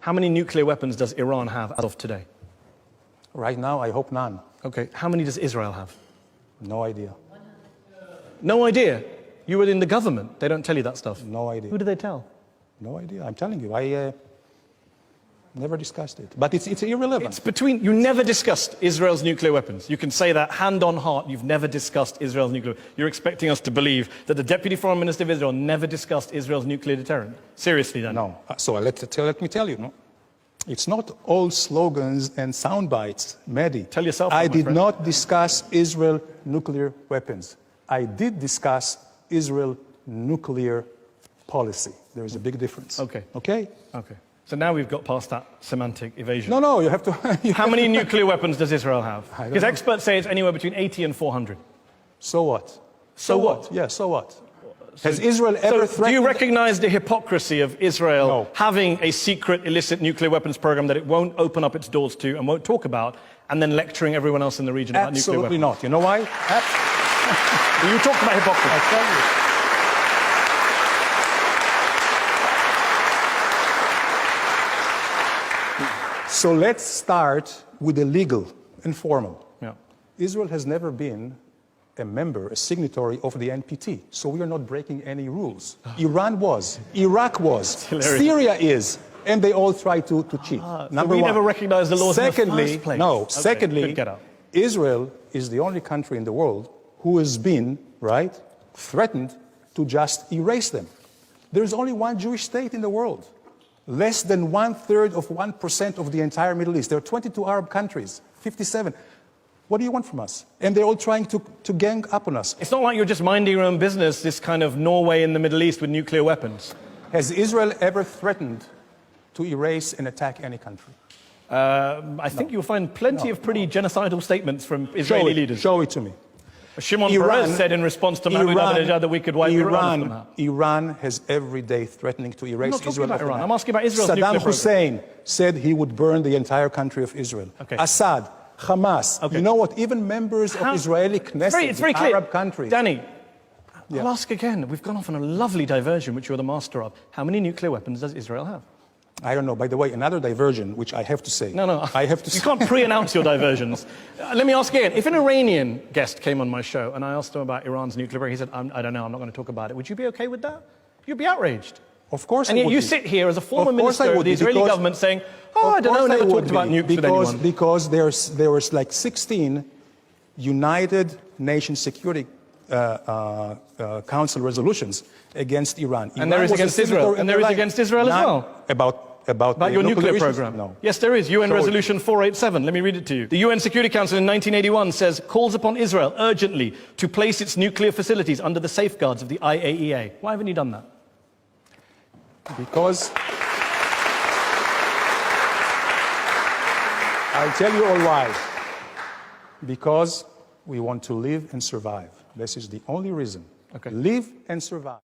How many nuclear weapons does Iran have as of today? Right now, I hope none. Okay, how many does Israel have? No idea. No idea? You were in the government. They don't tell you that stuff. No idea. Who do they tell? No idea. I'm telling you, I never discussed it. But it's irrelevant. It's between, you never discussed Israel's nuclear weapons. You can say that hand on heart, you've never discussed Israel's nuclear. You're expecting us to believe that the Deputy Foreign Minister of Israel never discussed Israel's nuclear deterrent? Seriously, then? No. So let me tell you, no? It's not all slogans and sound bites, Mehdi. Tell yourself. I did not discuss Israel nuclear weapons. I did discuss Israel nuclear policy. There is a big difference. Okay. Okay? Okay. So now we've got past that semantic evasion. No, you have to... How many nuclear weapons does Israel have? Because experts say it's anywhere between 80 and 400. So what? So what? Yeah, so what? Has Israel ever threatened... Do you recognize the hypocrisy of Israel having a secret illicit nuclear weapons program that it won't open up its doors to and won't talk about, and then lecturing everyone else in the region about nuclear weapons? Absolutely not. You know why? You talked about hypocrisy. I tell you. So let's start with the legal and formal. Yeah. Israel has never been a member, a signatory of the NPT, so we are not breaking any rules. Iran was, Iraq was, Syria is, and they all try to cheat. Number one. We never recognized the laws in the first place. No. Okay, secondly, Israel is the only country in the world who has been, threatened to just erase them. There is only one Jewish state in the world. Less than 1/3 of 1% of the entire Middle East. There are 22 Arab countries, 57. What do you want from us? And they're all trying to gang up on us. It's not like you're just minding your own business, this kind of Norway in the Middle East with nuclear weapons. Has Israel ever threatened to erase and attack any country? I think you'll find plenty of pretty genocidal statements from Israeli leaders. Show it to me. Shimon Peres said in response to Mahmoud Ahmadinejad that we could wipe Iran from that. Iran has every day threatening to erase Israel. About Iran. I'm asking about Israel's nuclear Saddam program. Hussein said he would burn the entire country of Israel. Okay. Assad, Hamas. Okay. You know what? Even members of Israeli Knesset, it's very clear. Arab countries. Danny, I'll ask again. We've gone off on a lovely diversion, which you're the master of. How many nuclear weapons does Israel have? I don't know. By the way, another diversion, which I have to say. No. I have to You can't pre-announce your diversions. Let me ask again. If an Iranian guest came on my show and I asked him about Iran's nuclear program, he said, I don't know, I'm not going to talk about it. Would you be okay with that? You'd be outraged. Of course and I yet would you be. sit here as a former minister of the Israeli government saying, I don't know, never talked about nukes with anyone. Because there was like 16 United Nations Security Council resolutions against Iran. And there is against Israel. And there is against Israel as well. About your nuclear program? No. Yes, there is. UN Resolution 487. Let me read it to you. The UN Security Council in 1981 says, calls upon Israel urgently to place its nuclear facilities under the safeguards of the IAEA. Why haven't you done that? Because I'll tell you all why. Because we want to live and survive. This is the only reason. Okay. Live and survive.